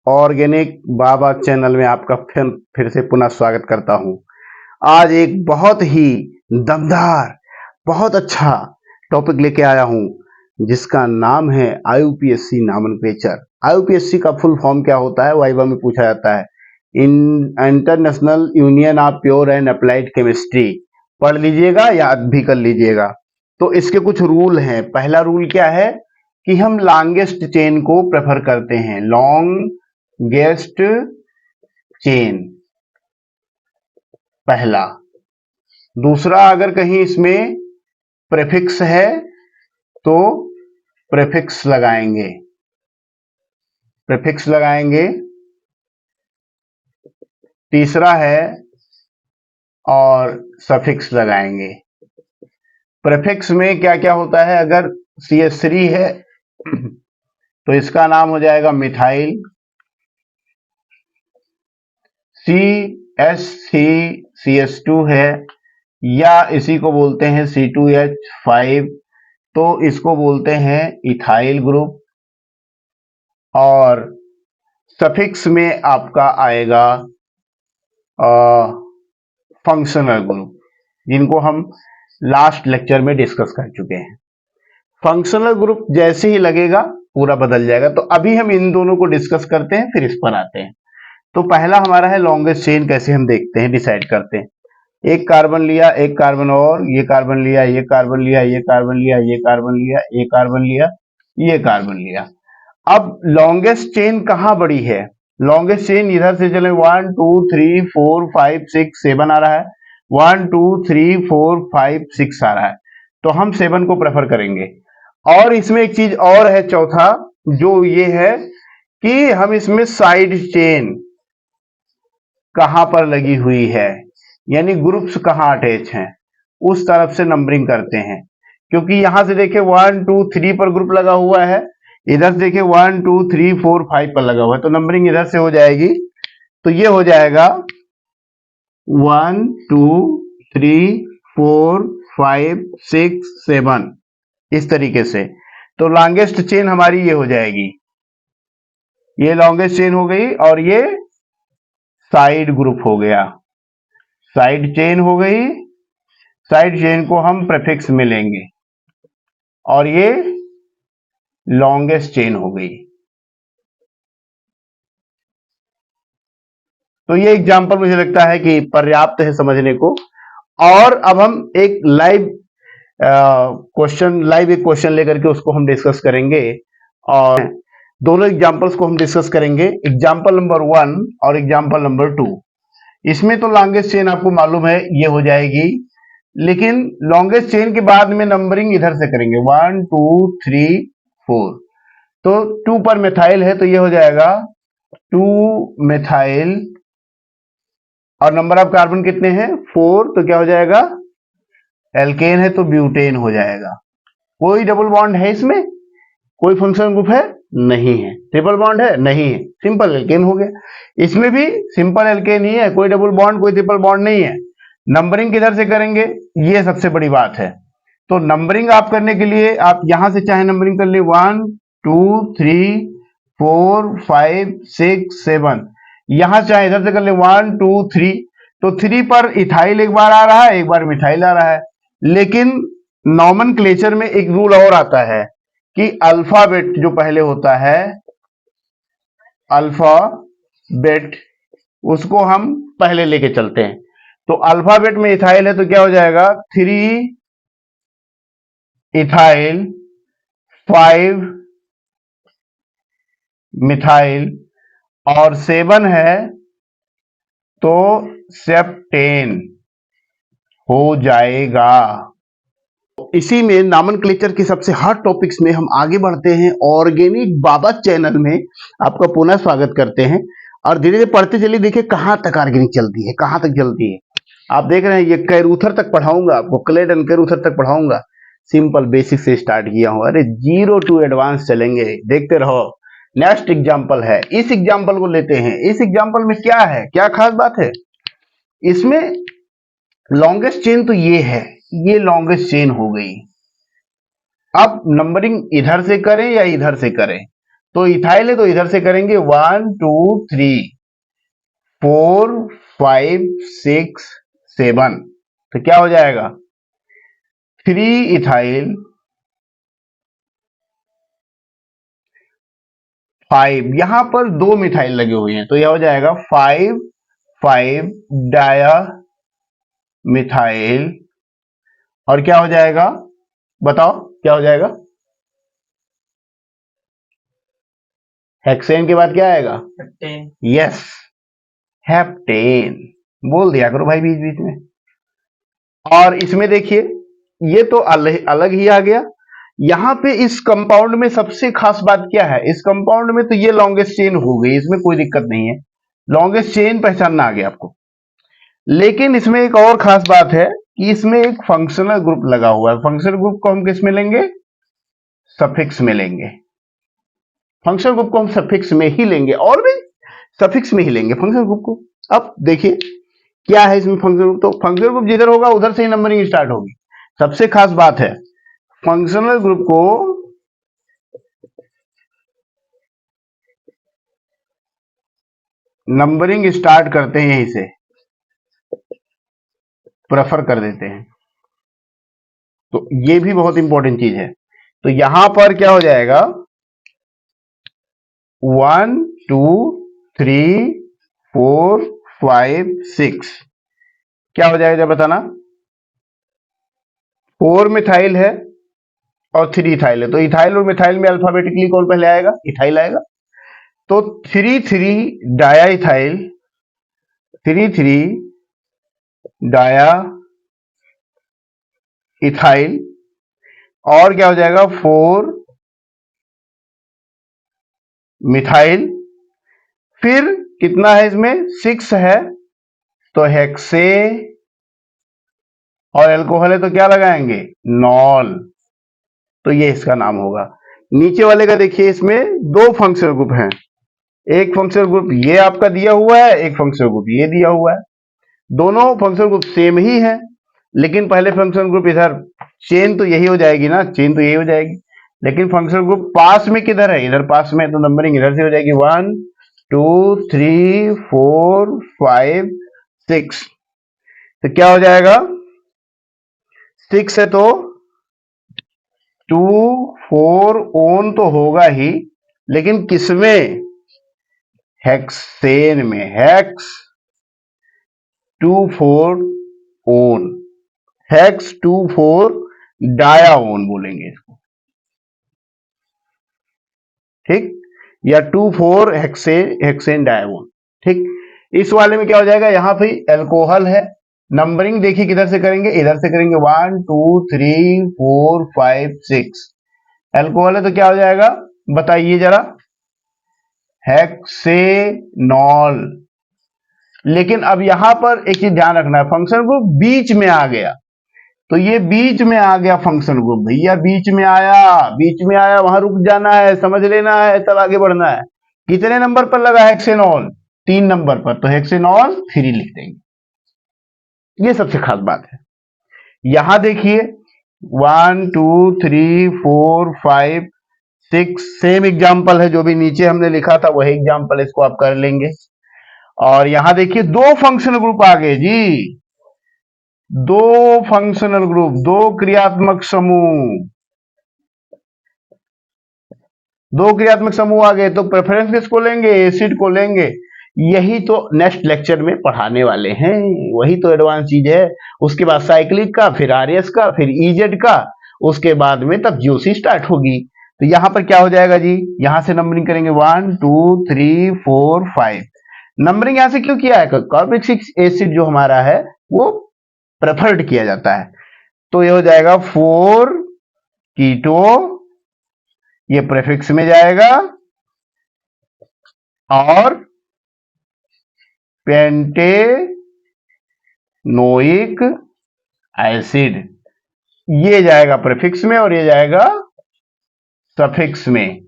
Organic बाबा channel में आपका फिर से पुनः स्वागत करता हूं। आज एक बहुत ही दमदार, बहुत अच्छा टॉपिक लेके आया हूं जिसका नाम है आईयूपीएससी नॉमेनक्लेचर। आईयूपीएससी का फुल फॉर्म क्या होता है, वाइवा में पूछा जाता है। International union of pure and applied chemistry. पढ़ लीजिएगा, याद भी कर लीजिएगा। तो इसके कुछ रूल हैं। पहला रूल क्या है कि हम लॉन्गेस्ट चेन को प्रेफर करते हैं, लॉन्गेस्ट चेन पहला। दूसरा, अगर कहीं इसमें प्रेफिक्स है तो प्रेफिक्स लगाएंगे, प्रेफिक्स लगाएंगे। तीसरा है और सफिक्स लगाएंगे। प्रेफिक्स में क्या क्या होता है, अगर CH3 है तो इसका नाम हो जाएगा मिथाइल। CH3CH2 है या इसी को बोलते हैं C2H5, तो इसको बोलते हैं इथाइल ग्रुप। और सफिक्स में आपका आएगा फंक्शनल ग्रुप, जिनको हम लास्ट लेक्चर में डिस्कस कर चुके हैं। फंक्शनल ग्रुप जैसे ही लगेगा पूरा बदल जाएगा। तो अभी हम इन दोनों को डिस्कस करते हैं, फिर इस पर आते हैं। तो पहला हमारा है लॉन्गेस्ट चेन। कैसे हम देखते हैं, डिसाइड करते हैं। एक कार्बन लिया, एक कार्बन और, ये कार्बन लिया, ये कार्बन लिया, ये कार्बन लिया, ये कार्बन लिया, ये कार्बन लिया, ये कार्बन लिया। अब लॉन्गेस्ट चेन कहां बड़ी है? लॉन्गेस्ट चेन इधर से चले 1 2 3 4 5 6 7 आ रहा है। 1 2 3 4 5 6 आ रहा है, तो हम 7 को प्रेफर करेंगे। और इसमें एक चीज और है, चौथा, जो ये है कि हम इसमें साइड चेन कहां पर लगी हुई है, यानी ग्रुप्स कहां अटैच हैं, उस तरफ से नंबरिंग करते हैं। क्योंकि यहां से देखिए 1 2 3 पर ग्रुप लगा हुआ है, इधर से देखिए 1 2 3 4 5 पर लगा हुआ है, तो नंबरिंग इधर से हो जाएगी। तो ये हो जाएगा 1 2 3 4 5 6 7, इस तरीके से। तो लॉन्गेस्ट चेन हमारी ये हो जाएगी, ये लॉन्गेस्ट चेन हो गई। और ये साइड ग्रुप हो गया, साइड चेन हो गई। साइड चेन को हम प्रेफिक्स में लेंगे और ये लॉन्गेस्ट चेन हो गई। तो ये एग्जांपल मुझे लगता है कि पर्याप्त है समझने को। और अब हम एक लाइव क्वेश्चन लेकर के उसको हम डिस्कस करेंगे, और दोनों एग्जांपल्स को हम डिस्कस करेंगे, एग्जांपल नंबर 1 और एग्जांपल नंबर 2। इसमें तो लॉन्गेस्ट चेन आपको मालूम है ये हो जाएगी, लेकिन लॉन्गेस्ट चेन के बाद में नंबरिंग इधर से करेंगे 1 2 3 4। तो 2 पर मिथाइल है तो ये हो जाएगा 2 मिथाइल। और नंबर ऑफ कार्बन कितने हैं? 4, तो क्या हो जाएगा? एल्केन है तो ब्यूटेन हो जाएगा। कोई डबल बॉन्ड है इसमें? कोई फंक्शनल ग्रुप है? नहीं है। ट्रिपल बॉन्ड है? नहीं है। सिंपल एल्केन हो गया। इसमें भी सिंपल एल्केन ही है, कोई डबल बॉन्ड कोई ट्रिपल बॉन्ड नहीं है। नंबरिंग किधर से करेंगे, ये सबसे बड़ी बात है। तो नंबरिंग आप करने के लिए आप यहां से चाहे नंबरिंग कर ले 1 2 3 4 5 6 7, यहां चाहे इधर से कर ले 1 2 3। तो 3 पर इथाइल एक बार आ रहा है, एक बार मिथाइल आ रहा है। लेकिन नॉमेनक्लेचर में एक रूल और आता है कि अल्फाबेट जो पहले होता है, अल्फाबेट, उसको हम पहले लेके चलते हैं। तो अल्फाबेट में इथाइल है तो क्या हो जाएगा? 3 इथाइल 5 मिथाइल और 7 है तो सेप्टेन हो जाएगा। इसी में नॉमेनक्लेचर के सबसे हॉट टॉपिक्स में हम आगे बढ़ते हैं। ऑर्गेनिक बाबा चैनल में आपका पुनः स्वागत करते हैं और धीरे धीरे पढ़ते चलिए। देखिए कहां तक ऑर्गेनिक चलती है, कहां तक चलती है। आप देख रहे हैं ये कैरूथर तक पढ़ाऊंगा आपको, क्लेड एंड कैरूथर तक पढ़ाऊंगा। सिंपल बेसिक से स्टार्ट किया हूं, अरे 0 to एडवांस चलेंगे, देखते रहो। नेक्स्ट एग्जाम्पल है, इस एग्जाम्पल को लेते हैं। इस एग्जाम्पल में क्या है, क्या खास बात है इसमें? लॉन्गेस्ट चेन तो ये है, ये लॉन्गेस्ट चेन हो गई। अब नंबरिंग इधर से करें या इधर से करें, तो इथाइल है तो इधर से करेंगे 1 2 3 4 5 6 7, तो क्या हो जाएगा 3 इथाइल 5, यहां पर 2 मिथाइल लगे हुए हैं तो यह हो जाएगा 5 5 डाया मिथाइल, और क्या हो जाएगा बताओ क्या हो जाएगा, हेक्सेन के बाद क्या आएगा, यस हेप्टेन, बोल दिया करो भाई बीच बीच में। और इसमें देखिए ये तो अलग अलग ही आ गया। यहां पे इस कंपाउंड में सबसे खास बात क्या है, इस कंपाउंड में तो ये लॉन्गेस्ट चेन हो गई, इसमें कोई दिक्कत नहीं है, लॉन्गेस्ट चेन पहचानना आ गया आपको। लेकिन इसमें एक और खास बात है कि इसमें एक फंक्शनल ग्रुप लगा हुआ है। फंक्शनल ग्रुप को हम किस में लेंगे, सफिक्स में लेंगे। फंक्शनल ग्रुप को हम सफिक्स में ही लेंगे, और भी सफिक्स में ही लेंगे फंक्शनल ग्रुप को। अब देखिए क्या है इसमें फंक्शनल ग्रुप, तो फंक्शनल ग्रुप जिधर होगा उधर से ही नंबरिंग स्टार्ट होगी। सबसे खास बात है फंक्शनल ग्रुप को नंबरिंग स्टार्ट करते हैं यहीं से, प्रेफर कर देते हैं, तो ये भी बहुत इंपॉर्टेंट चीज है। तो यहां पर क्या हो जाएगा 1 2 3 4 5 6, क्या हो जाएगा जब बताना, 4 मिथाइल है और 3 इथाइल है, तो इथाइल और मिथाइल में अल्फाबेटिकली कौन पहले आएगा, इथाइल आएगा। तो 3 3 डाया इथाइल, 3 3 डाया इथाइल, और क्या हो जाएगा 4 मिथाइल, फिर कितना है इसमें 6 है, तो हेक्से, और एल्कोहल है तो क्या लगाएंगे नॉल, तो ये इसका नाम होगा। नीचे वाले का देखिए इसमें 2 फंक्शनल ग्रुप हैं, एक फंक्शनल ग्रुप ये आपका दिया हुआ है, एक फंक्शनल ग्रुप ये दिया हुआ है, दोनों फंक्शनल ग्रुप सेम ही है, लेकिन पहले फंक्शनल ग्रुप इधर चेन तो यही हो जाएगी ना, चेन तो यही हो जाएगी, लेकिन फंक्शनल ग्रुप पास में किधर है, इधर पास में, तो नंबरिंग इधर से हो जाएगी 1 2 3 4 5 6, तो क्या हो जाएगा 6 है तो 2 4 ओन तो होगा ही, लेकिन किसमें, हेक्सेन में, हेक्स 2 4 ओन, हेक्स 2 4 डायाओन बोलेंगे इसको, ठीक, या 2 4 हेक्सेन डायाओन, ठीक। इस वाले में क्या हो जाएगा, यहां पे एल्कोहल है, नंबरिंग देखिए किधर से करेंगे, इधर से करेंगे 1 2 3 4 5 6, एल्कोहल है तो क्या हो जाएगा बताइए जरा, हेक्सेनॉल। लेकिन अब यहां पर एक चीज ध्यान रखना है, फंक्शनल ग्रुप बीच में आ गया, तो ये बीच में आ गया फंक्शनल ग्रुप, भैया बीच में आया, बीच में आया, वहां रुक जाना है, समझ लेना है, तब आगे बढ़ना है। कितने नंबर पर लगा हेक्सेनॉल, 3 नंबर पर, तो हेक्सेनॉल 3 लिख देंगे, ये सबसे खास बात है। यहां देखिए 1 2 3 4 5 6 सेम एग्जाम्पल है, जो भी नीचे हमने लिखा था वही एग्जाम्पल, इसको आप कर लेंगे। और यहां देखिए 2 फंक्शनल ग्रुप आ गए जी, 2 फंक्शनल ग्रुप, 2 क्रियात्मक समूह, 2 क्रियात्मक समूह आ गए, तो प्रेफरेंस किसको लेंगे, एसिड को लेंगे। यही तो नेक्स्ट लेक्चर में पढ़ाने वाले हैं, वही तो एडवांस चीज है। उसके बाद साइक्लिक का, फिर आरएस का, फिर इजेड का, उसके बाद में तब जीओसी स्टार्ट होगी। तो यहां पर क्या हो जाएगा जी, यहां से नंबरिंग करेंगे 1 2 3 4 5, नंबरिंग यहां से क्यों किया है, कार्बोक्सिलिक एसिड जो हमारा है वो प्रेफर्ड किया जाता है, तो ये हो जाएगा 4 कीटो, ये प्रेफिक्स में जाएगा, और पेंटेनोइक एसिड, ये जाएगा प्रीफिक्स में और ये जाएगा सफिक्स में।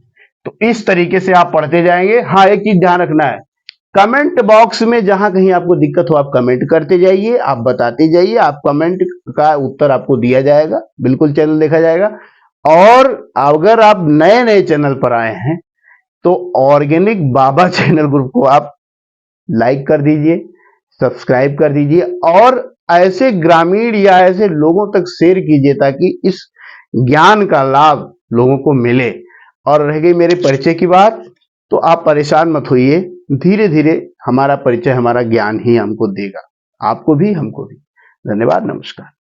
तो इस तरीके से आप पढ़ते जाएंगे। हाँ, एक चीज ध्यान रखना है, कमेंट बॉक्स में जहां कहीं आपको दिक्कत हो आप कमेंट करते जाइए, आप बताते जाइए, आप कमेंट का उत्तर आपको दिया जाएगा, बिल्कुल चैनल देखा जाएगा। और अगर आप नए नए चैनल पर आए हैं तो ऑर्गेनिक बाबा चैनल ग्रुप को आप लाइक कर दीजिए, सब्सक्राइब कर दीजिए और ऐसे ग्रामीण या ऐसे लोगों तक शेयर कीजिए ताकि इस ज्ञान का लाभ लोगों को मिले। और रह गई मेरे परिचय की बात, तो आप परेशान मत होइए, धीरे धीरे हमारा परिचय, हमारा ज्ञान ही हमको देगा, आपको भी हमको भी। धन्यवाद, नमस्कार।